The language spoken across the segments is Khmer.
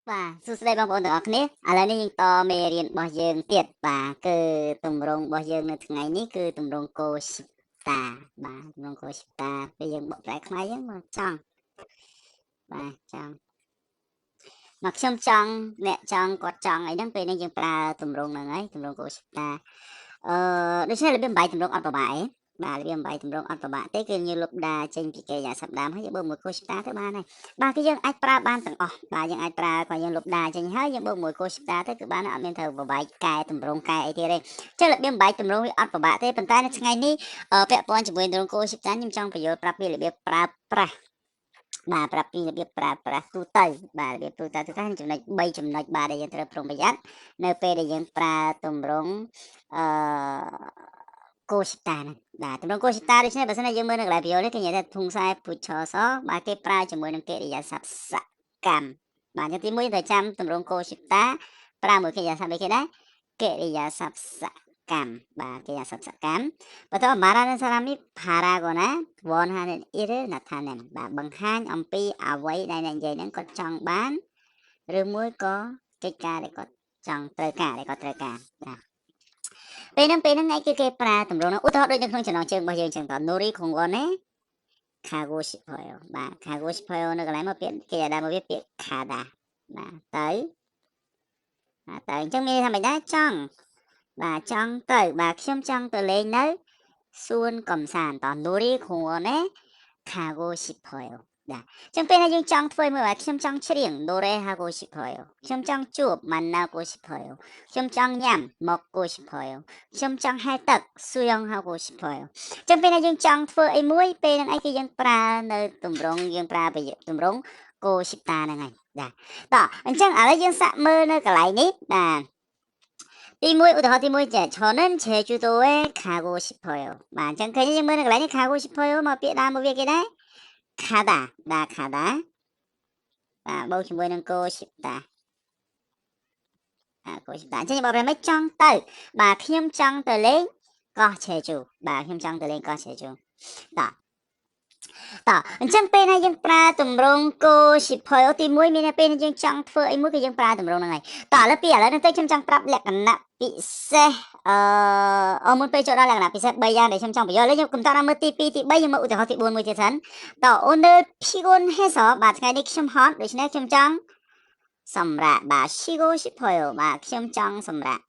បាទសួស្តីបងប្អូនទាំងអស់គ្នាឥឡូវនេះយើងតមេរៀនរបស់យើងទៀតបាទគឺទម្រង់របស់យើងនៅថ្ងៃនេះគឺទម្រង់កូស៊ីតាបាទទម្រង់កូស៊ីតាពេលយើងបកប្រែខ្មែរយើងមកចង់បាទចង់មកខ្ញុំចង់អ្នកចង់គាត់ចង់អីហ្នឹងពេលនេះយើងប្រើទម្រង់ហ្នឹងហើយទម្រង់កូស៊ីតាដូច្នេះរបៀបបាយទម្រង់អត់ប្របាក់ឯងបាទរបៀបបាយទម្រង់អត់ប្របាក់ទេគឺយើងលុបដាចេញពីកិរិយាសព្ទដើមហើយយើងបូកមួយកូស៊ីតាទៅបានហើយបាទគឺយើងអាចប្រើបានទាំងអស់បាទយើងអាចប្រើគាត់យើងលុបដាចេញហើយយើងបូកមួយកូស៊ីតាទៅគឺបានអត់មានត្រូវប្របាយកែទម្រង់កែអីទៀតទេចឹងរបៀបបាយទម្រង់វាអត់ប្របាក់ទេប៉ុន្តែនៅថ្ងៃនេះពាក់ព័ន្ធជាមួយទម្រង់កូស៊ីតាខ្ញុំចង់បញ្យល់ប្រាប់ពីរបៀបប្រើប្រាស់បាទប្រាប់ពីរបៀបប្រើប្រាស់ទូទៅបាទរបៀបទូទៅចំណុច3ចំណុចបាទដែលយើងត្រូវប្រុងប្រយ័ត្ននៅពេលដែលយើងប្រើទម្រង់អឺកូស៊ីតាហ្នឹងបាទទម្រង់កូស៊ីតាដូច្នេះបើសិនជាយើងមើលនៅកន្លែងបញ្យល់នេះគេនិយាយថាធុងខ្សែពូឆសបាទគេប្រើជាមួយនឹងកិរិយាសព្ទសកម្មបាទយ៉ាងទី1ត្រូវចាំទម្រង់កូស៊ីតាប្រើមួយកិរិយាសព្ទដូចគេដែរកិរិយាសព្ទសកម្មបាទកិរិយាសព្ទសកម្មបន្ត Marana Salami Paragona Won Hanen Ire Nathanem បាទបង្ហាញអំពីអ្វីដែលអ្នកនិយាយហ្នឹងគាត់ចង់បានឬមួយក៏កិច្ចការដែលគាត់ចង់ត្រូវការដែលគាត់ត្រូវការបាទពេលហ្នឹងឯងគឺគេប្រើទម្រង់ហ្នឹងឧទាហរណ៍ដូចនៅក្នុងចំណងជើងរបស់យើងចឹងត Nori Khongone Kago Shipoyo បាទ Kago Shipoyo នៅកន្លែងមកពាក្យគេដាក់មកវាពាក្យ Kada បាទទៅអញ្ចឹងមានថាមិនដែរចង់បាទចង់ទៅបាទខ្ញុំចង់ទៅលេងនៅសួនកំសាន្តត Nori Khongone Kago Shipoyo បាទចឹងពេលណាយើងចង់ធ្វើមើលបាទខ្ញុំចង់ច្រៀង Nore Hago Shipoyo ខ្ញុំចង់ជួប Manako Shipoyo ខ្ញុំចង់ញ៉ាំ Mokko Shipoyo ខ្ញុំចង់ហែលទឹក Suyong Hago Shipoyo ចឹងពេលណាយើងចង់ធ្វើអីមួយពេលហ្នឹងឯងគឺយើងប្រើនៅទម្រង់យើងប្រើទម្រង់កូស៊ីតាហ្នឹងហើយបាទតោះអញ្ចឹងឥឡូវយើងសាកមើលនៅកន្លែងនេះបាទទី1ឧទាហរណ៍ទី1ចា저는 제주도에 가고 싶어요 បាទអញ្ចឹងឃើញយើងមើលនៅកន្លែងនេះ 가고 싶어요 មកពាក្យដើមមកវាគេដែរ 가다 បាទ 가다 បាទបូកជាមួយនឹងកូស៊ីតាកូស៊ីតាអញ្ចឹងបើប្រិមិចចង់ទៅបាទខ្ញុំចង់ទៅលេងកោះឆេជូបាទខ្ញុំចង់ទៅលេងកោះឆេជូតោះអញ្ចឹងពេលណាយើងប្រើទម្រង់កូស៊ីផយទី1មានតែពេលណាយើងចង់ធ្វើអីមួយគឺយើងប្រើទម្រង់ហ្នឹងហើយតោះឥឡូវនេះទៅខ្ញុំចង់ប្រាប់លក្ខណៈពិសេសមុនពេលចូលដល់លក្ខណៈពិសេស3យ៉ាងដែលខ្ញុំចង់បញ្យល់ឥឡូវខ្ញុំកំតដល់មើលទី2ទី3ខ្ញុំមើលឧទាហរណ៍ទី4មួយទៀតសិនតោះ 오늘 피곤해서 បាទថ្ងៃនេះខ្ញុំហត់ដូច្នេះខ្ញុំចង់សម្រាកបាទ 쉬고 싶어요 បាទខ្ញុំចង់សម្រាក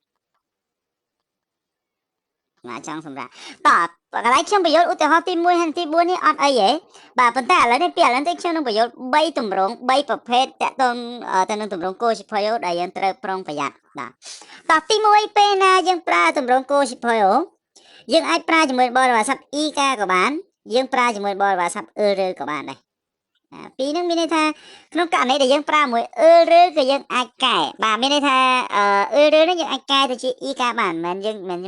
បាទចង់សម្រាប់តើកន្លែងខ្ញុំបញ្យល់ឧទាហរណ៍ទី1ហើយទី4នេះអត់អីទេបាទប៉ុន្តែឥឡូវនេះខ្ញុំនឹងបញ្យល់3ទម្រង់3ប្រភេទតកតងទៅនឹងទម្រង់កូស៊ីផយដែលយើងត្រូវប្រុងប្រយ័ត្នបាទតោះទី1ពេលណាយើងប្រើទម្រង់កូស៊ីផយយើងអាចប្រើជាមួយបរិយាស័ព្ទ e កាក៏បានយើងប្រើជាមួយបរិយាស័ព្ទ e ឬក៏បានដែរពីហ្នឹងមានន័យថាក្នុងករណីដែលយើងប្រើមួយឬក៏យើងអាចកែបាទមានន័យថាឬនេះយើងអាចកែទៅជា e កាបានមិនយើងមិន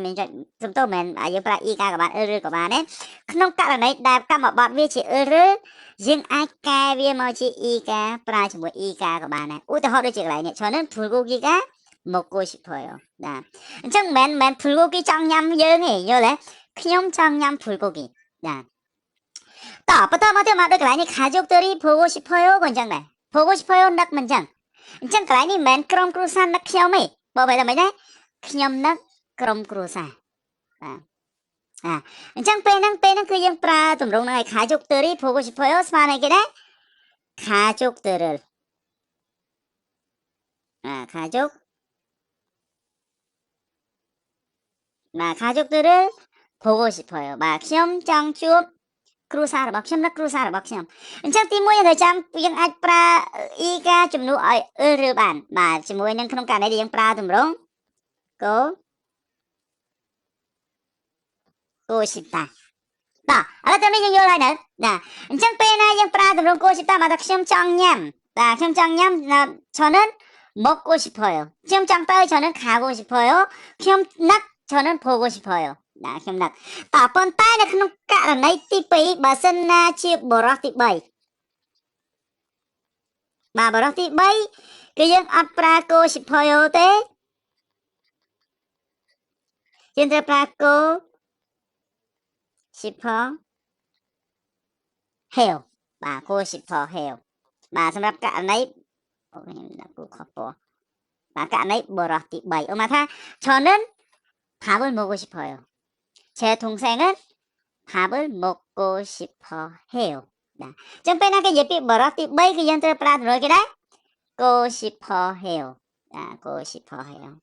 សំទោសមិនយើងប្រើ e កាក៏បានឬក៏បានទេក្នុងករណីដែលកម្មបត្តិវាជាឬយើងអាចកែវាមកជា e កាប្រើជាមួយ e កាក៏បានដែរឧទាហរណ៍ដូចជាកន្លែងនេះច្រើនព្រោះគូគីកាមកគូស៊ីផយបាទអញ្ចឹងមិនព្រោះគូគីចង់ញ៉ាំយើងទេយល់ទេខ្ញុំចង់ញ៉ាំព្រោះគូគីបាទតើបន្តមកទៀតមកដូចកន្លែងនេះ가족들이 보고 싶어요ក៏អញ្ចឹងដែរ 보고 싶어요 នឹកមិនអញ្ចឹងកន្លែងនេះមិនមែនក្រុមគ្រួសារនឹកខ្ញុំទេបើបែរតែមិនដែរខ្ញុំនឹកក្រុមគ្រួសារបាទអញ្ចឹងពេលហ្នឹងគឺយើងប្រើទម្រង់ហ្នឹងឲ្យ가족들이 보고 싶어요ស្មើនឹងគេដែរ 가족들을 가족 가족들을 보고 싶어요 បាទខ្ញុំចង់ជួបគ្រួសាររបស់ខ្ញុំនឹកគ្រួសាររបស់ខ្ញុំអញ្ចឹងទី1យើងត្រូវចាំយើងអាចប្រើ e កាជំនួសឲ្យឬបានបាទជាមួយនឹងក្នុងករណីដែលយើងប្រើទម្រង់កូស៊ីតាតោះឥឡូវទៅនេះយើងយល់ហើយណាអញ្ចឹងពេលណាយើងប្រើទម្រង់កូស៊ីតាមកថាខ្ញុំចង់ញ៉ាំបាទខ្ញុំចង់ញ៉ាំ저는 먹고 싶어요ខ្ញុំចង់ទៅ저는 가고 싶어요ខ្ញុំនឹក저는 보고 싶어요បាទខ្ញុំនឹកតើប៉ុន្តែនៅក្នុងករណីទី2បើសិនណាជាបរិះទី3បាទបរិះទី3គឺយើងអត់ប្រើកូស៊ីផយទេយើងត្រូវប្រើកូស៊ីផហេវបាទកូស៊ីផហេវបាទសម្រាប់ករណី 고 커버. 아까 안에 뭐라티 바이. 엄마타 저는 밥을 먹고 싶어요. 제 동생은 밥을 먹고 싶어 해요. 나. 좀 빼나게 예삐 뭐라티 바이 그 연들 프라 들어오게 돼? 고 싶어 해요. 고 싶어 해요.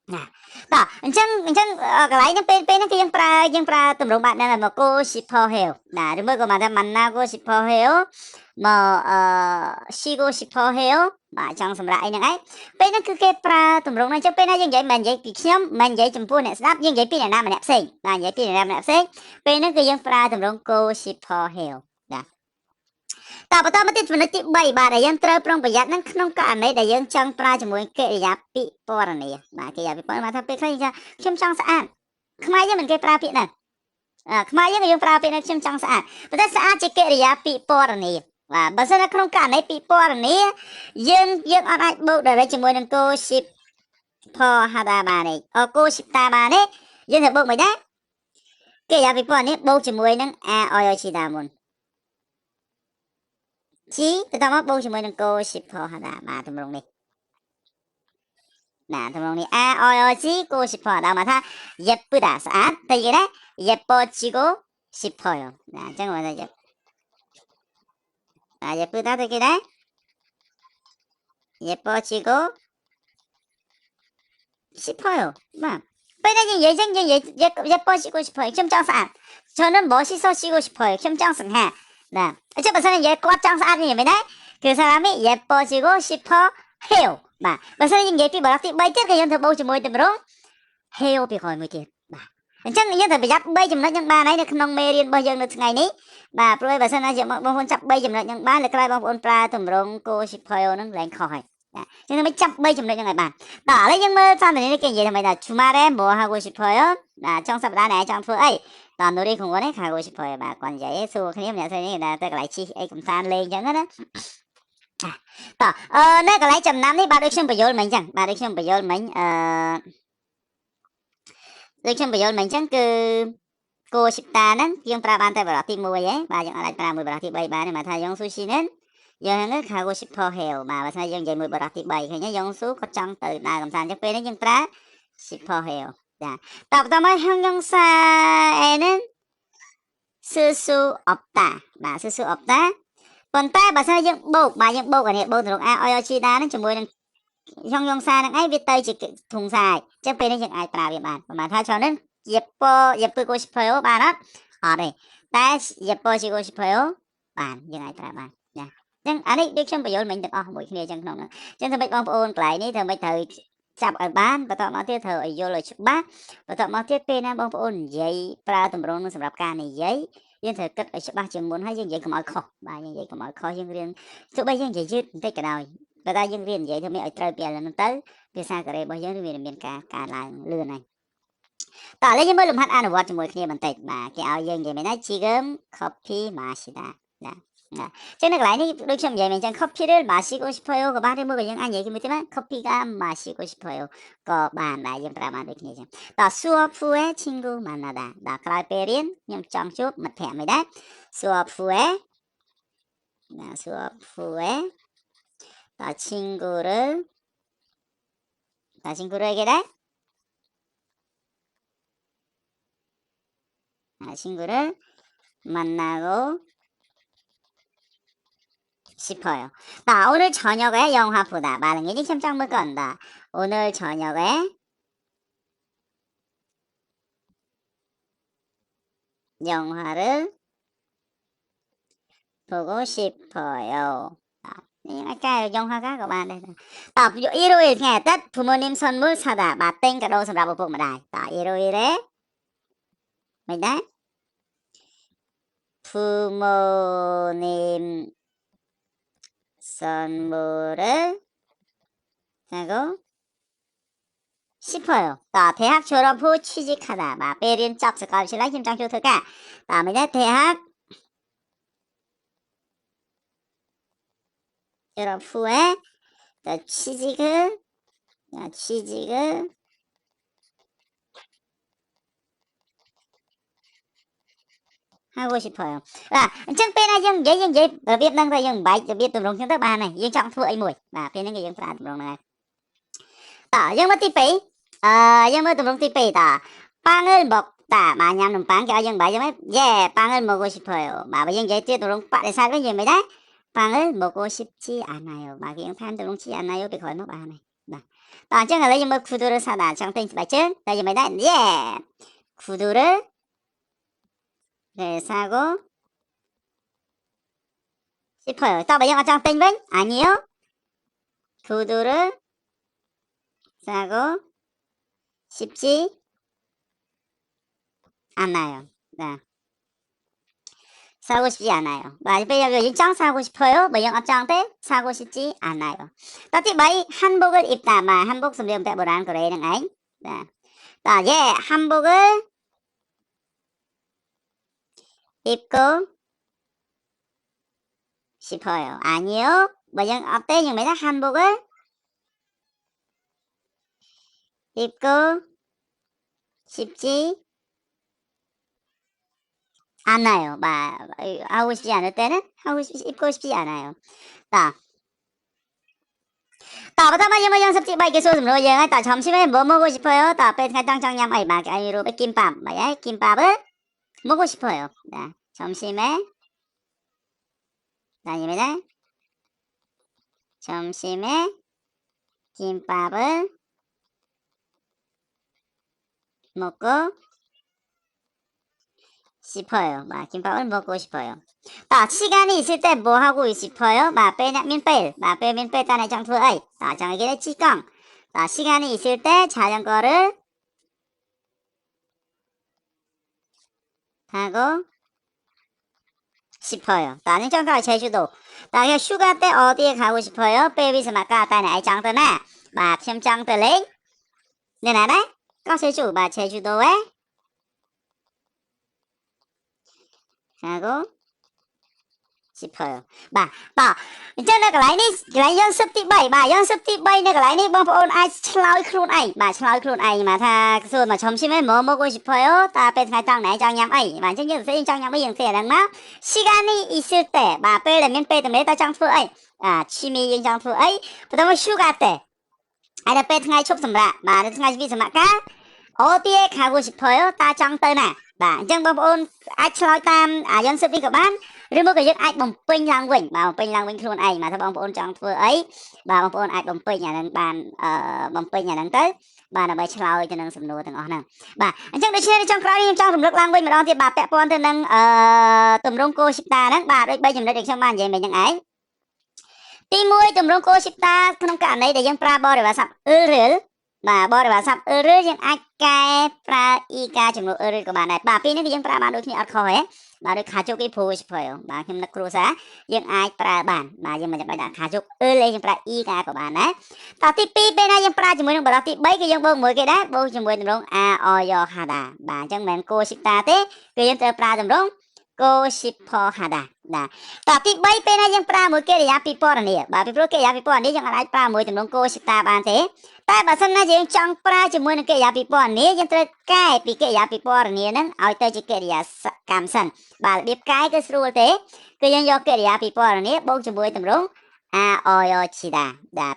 Nah, tah, encang kalain yang pen yang pra tumrong bạn đang là một cô 싶어 해요. Nah, đúng rồi, còn mà 만나고 싶어 해요. 뭐 쉬고 싶어 해요. mà trong sầm lại này ấy. Bên nó cứ cái pra tumrong này chắc bên nó như vậy mình vậy nhóm mình vậy chấm phu này snap như vậy pin này nam mình đẹp xinh. Là vậy pin này nam mình đẹp xinh. Bên nó cứ yang pra tumrong cô 싶어 해요. តបន្តមកទៀតចំណុចទី3បាទដែលយើងត្រូវប្រុងប្រយ័ត្ននឹងក្នុងករណីដែលយើងចង់ប្រើជាមួយកិរិយាពាក្យពណ៌នាបាទកិរិយាពាក្យពណ៌នាថាពេលខ្លះយើងថាខ្ញុំចង់ស្អាតខ្មែរយើងមិនគេប្រើពាក្យហ្នឹងខ្មែរយើងក៏យើងប្រើពាក្យហ្នឹងខ្ញុំចង់ស្អាតប៉ុន្តែស្អាតជាកិរិយាពាក្យពណ៌នាបាទបើសិននៅក្នុងករណីពាក្យពណ៌នាយើងអត់អាចបូក direct ជាមួយនឹងគោ ship ផហាដាបានទេគោ ship តាបានទេយើងត្រូវបូកមិនដែរកិរិយាពាក្យពណ៌នាបូកជាមួយនឹង IOC តាមុនជីបន្តមកបូកជាមួយនឹងគោ ship ផហាដាបាទទម្រង់នេះណាទម្រង់នេះ IOC គោ ship ផហាដាមកថា 예쁘다 ស្អាតតែគេណា 예뻐지고 싶어요 ណាអញ្ចឹងមកថា 예쁘다 តែគេណា 예뻐지고 싶어요 បាទពេលនេះយើងនិយាយចឹងយើងនិយាយ 예뻐지고 싶어요 ខ្ញុំចង់ស្អាត저는 멋있어지고 싶어요 ខ្ញុំចង់សង្ហាណាអញ្ចឹងបើសិននិយាយគាត់ចង់ស្អាតនិយាយមិនដែរគឺ사람이 예뻐지고 싶어 해요 បាទបើសិនយើងនិយាយពីបរិបទទី3ទៀតក៏យើងធ្វើបូកជាមួយទម្រង់ 해요 ពីក្រោយមួយទៀតបាទអញ្ចឹងយើងត្រូវប្រយ័ត្ន3ចំណុចហ្នឹងបានហើយនៅក្នុងមេរៀនរបស់យើងនៅថ្ងៃនេះបាទព្រោះបើសិនណាយើងបងប្អូនចាប់3ចំណុចហ្នឹងបានលើក្រោយបងប្អូនប្រើទម្រង់ go 싶어요 ហ្នឹងឡើងខុសហើយអញ្ចឹងមិនចាប់3ចំណុចហ្នឹងឲ្យបានបាទឥឡូវយើងមើលសន្ទនានេះគេនិយាយថាម៉េចដែរ주말에 뭐 하고 싶어요 ចុងសប្តាហ៍នេះចង់ធ្វើអីតើ놀이 공원에 가고 싶어요 បាទគាត់និយាយសួរគ្នាម្នាក់ស្រីនេះទៅកន្លែងជិះអីកំសាន្តលេងអញ្ចឹងណាតើនៅកន្លែងចំណាំនេះបាទដូចខ្ញុំបញ្យល់មិញអញ្ចឹងបាទដូចខ្ញុំបញ្យល់មិញដូចខ្ញុំបញ្យល់មិញអញ្ចឹងគឺគោ shipta ហ្នឹងយើងប្រើបានតែបរិបទទី1ឯងបាទយើងអាចប្រើមួយបរិបទទី3បានទេមកថាយងស៊ូស៊ីនឹងយើងហ្នឹង 가고 싶어 해요 បាទបើស្អីយើងនិយាយមួយបរិបទទី3ឃើញទេយងស៊ូគាត់ចង់ទៅដើរកំសាន្តអញ្ចឹងពេលនេះយើងប្រើ 싶어 해요 ចាតបន្តមក형용사에는 쓸 수 없다 បាទ 쓸 수 없다 ប៉ុន្តែបើសិនយើងបូកបាទយើងបូកអានេះបូកទម្រង់ IOC다 ហ្នឹងជាមួយនឹង형용사នឹងឯងវាទៅជាធុងសាយអញ្ចឹងពេលនេះយើងអាចប្រើវាបានប្រហែលថាច្រើននឹង예쁘고 싶어요 បានអត់អត់ទេតែ 예뻐지고 싶어요 បានយើងអាចប្រើបានណាអញ្ចឹងអានេះដូចខ្ញុំបញ្យល់មិញទាំងអស់មួយគ្នាអញ្ចឹងក្នុងហ្នឹងអញ្ចឹងធ្វើម៉េចបងប្អូនកន្លែងនេះធ្វើម៉េចត្រូវចាប់ឲ្យបានបន្តមកទៀតត្រូវឲ្យយល់ឲ្យច្បាស់បន្តមកទៀតពេលណាបងប្អូននិយាយប្រើទម្រង់នឹងសម្រាប់ការនិយាយយើងត្រូវគិតឲ្យច្បាស់ជាងមុនហើយយើងនិយាយកុំឲ្យខុសបាទយើងនិយាយកុំឲ្យខុសយើងរៀនទោះបីយើងនិយាយយឺតបន្តិចក៏ដោយបើតែយើងរៀននិយាយធ្វើម៉េចឲ្យត្រូវពីឥឡូវហ្នឹងទៅភាសាកូរ៉េរបស់យើងវាមានការកើនឡើងលឿនហើយតោះឥឡូវយើងមើលលំហាត់អនុវត្តជាមួយគ្នាបន្តិចបាទគេឲ្យយើងនិយាយមែនណា 지금 커피 마시다 ណាចឹងនៅកន្លែងនេះដូចខ្ញុំនិយាយមែនចឹង 커피를 마시고 싶어요 ក៏បានឬមួយក៏យើងអាចនិយាយជាមួយទៀតណា 커피가 마시고 싶어요 ក៏បានដែរយើងប្រើបានដូចគ្នាចឹងតោះ 수업 후에 친구 만나다 ដល់ក្រោយពេលរៀនខ្ញុំចង់ជួបមិត្តភក្តិមិនដែរ 수업 후에 수업 후에 친구를 얘기해 친구를 만나고 싶어요. 나 오늘 저녁에 영화 보다. 많은 게 참 물 건다. 오늘 저녁에 영화를 보고 싶어요. 아까 영화가 các bạn đây. Tập ví dụ 일요일 ngày Tết 부모님 선물 사다. bà tên cả đôសម្រាប់ឪពុកម្ដាយ 일요일에 mình đấy. 부모님 선물을 사고 싶어요. 대학 졸업 후 취직하다. 베린 짭스 값이라 힘장 좋을까? 다음에 대학 졸업 후에 취직을 하고 싶어요. chẳng bên này dương dễ ở Việt Nam thôi dương bảy ở Việt tụi rồng chúng ta bàn này dương trọng thua ấy mùi bên này dương phá tụi rồng này dương mất tipe dương mất tụi rồng tipe 빵을 먹다 마냐는 빵 겨정 맞으면 예 빵을 먹고 싶어요. 마버정 제때 도롱 빠르 살면 예매다 빵을 먹고 싶지 않아요. 마경 판 도롱치 않아요. 비 걸어 봐 này.ต่อ là 뭐 구두를 사다. 정땡 맞죠? 다시 뭐다? 예. 구두를 네, 사고 싶어요. 또 뭐야? 정땡 ven? 아니요. 구두를 사고 싶지 않아요. 네. 사고 싶지 않아요. bây giờ 일정 사고 싶어요. 뭐 영어 때 사고 싶지 않아요. 또띠 mấy 한복을 입다. mà 한복 sử dụng tại Buran Korea ng ấy. 자, 예, 한복을 입고 싶어요. 아니요. 뭐 영어 때 nhưng mấy 한복을 입고 싶지 않아요. 하고 싶지 않을 때는 입고 싶지 않아요.ต่อมายัง섭지 bài cái số rồi giờต่อ 점심에 뭐 먹고 싶어요?ต่อ bên 장장냠 아이 막 아니로 김밥 뭐야? 김밥을 먹고 싶어요. 점심에 아닙니다. 점심에 김밥을 먹고 싶어요. 김밥을 먹고 싶어요. 시간이 있을 때 뭐 하고 싶어요? 빼면 딴에 장투의. 정하게 치강. 시간이 있을 때 자전거를 타고 싶어요. 나는 정가 제주도. 나는 휴가 때 어디에 가고 싶어요? 베이비스 마까 딴에 아이 장터나. 참 장터래. 내 나라? 제주. 제주도에 가고 싶어요. Chắc là cái này 연습 tiếp 7 연습 tiếp 7 này cái nàyបងប្អូនអាចឆ្លើយខ្លួនឯងឆ្លើយខ្លួនឯងថាសួរមក점심에 뭐 먹고 싶어요?ពេលថ្ងៃត្រង់ណែចង់ញ៉ាំអីអញ្ចឹងយើងនិយាយចង់ញ៉ាំអីយើងនិយាយហ្នឹងមក 시간이 있을 때 ពេលដែលមានពេលទំនេរតើចង់ធ្វើអី취미 យើងចង់ធ្វើអីបន្តមក 휴가 때 ហើយដល់ពេលថ្ងៃឈប់សម្រាកថ្ងៃវិសមការ 어디에 가고 싶어요?តើចង់ទៅណាអញ្ចឹងបងប្អូនអាចឆ្លើយតាម연습នេះក៏បាន ឬមកក៏យើងអាចបំពេញឡើងវិញបំពេញឡើងវិញខ្លួនឯងថាបងប្អូនចង់ធ្វើអីបងប្អូនអាចបំពេញអានឹងបានបំពេញអានឹងទៅដើម្បីឆ្លើយទៅនឹងសំណួរទាំងអស់ហ្នឹងអញ្ចឹងដូច្នេះចុងក្រោយខ្ញុំចង់រំលឹកឡើងវិញម្ដងទៀតពាក់ព័ន្ធទៅនឹងទម្រង់កូសិតាហ្នឹងដូច3ចំណុចដែលខ្ញុំបាននិយាយមិញហ្នឹងឯងទី1ទម្រង់កូសិតាក្នុងករណីដែលយើងប្រើបរិយាស័ព្ទអ៊ឺរិលបរិយាស័ព្ទអ៊ឺរិលយើងអាចកែប្រើអ៊ីកាចំនួនអ៊ឺរិលក៏បានដែរពីនេះគឺយើងប្រើបានដូចគ្នាអត់ខុសទេដូចខាជុកគេព្រោះ싶어요ខ្ញុំនឹកគ្រួសារយើងអាចប្រើបានយើងមិនចាំបាច់ដាក់ខាជុកអ៊ឺលេយើងប្រើអ៊ីកាក៏បានដែរតទី2ពេលណាយើងប្រើជាមួយនឹងបរិបទទី3គឺយើងបូកមួយគេដែរបូកជាមួយទម្រង់ a o yo hada អញ្ចឹងមិនមែនកូសិតាទេគឺយើងត្រូវប្រើទម្រង់កូសិផhada តទី3ពេលណាយើងប្រើមួយកិរិយាពិពណ៌នាពីព្រោះកិរិយាពិពណ៌នាយើងអាចប្រើមួយទម្រង់កូសិតាបានទេតែបើសិនណាយើងចង់ប្រើជាមួយនឹងកិរិយាពិពណ៌នាយើងត្រូវកែពីកិរិយាពិពណ៌នាហ្នឹងឲ្យទៅជាកិរិយាសកម្មសិនរបៀបកែគឺស្រួលទេគឺយើងយកកិរិយាពិពណ៌នាបូកជាមួយទម្រង់ a o yo chida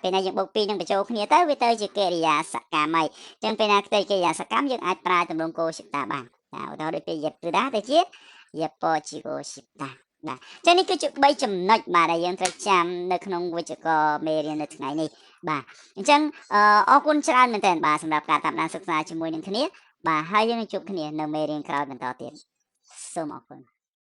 ពេលណាយើងបូកពីរនឹងបញ្ចូលគ្នាទៅវាទៅជាកិរិយាសកម្មហើយអញ្ចឹងពេលណាទៅកិរិយាសកម្មយើងអាចប្រើទម្រង់កូសិតាបានឧទាហរណ៍ដូចពេលយេបដាទៅជាយេបជីកូសិតាចឹងនេះគឺជា3ចំណុចដែលយើងត្រូវចាំនៅក្នុងវិជ្ជាករមេរៀននៅថ្ងៃនេះអញ្ចឹងអរគុណច្រើនមែនទែនសម្រាប់ការតាមដានសិក្សាជាមួយនឹងគ្នាហើយយើងនឹងជួបគ្នានៅមេរៀនក្រោយបន្តទៀតសូមអរគុណ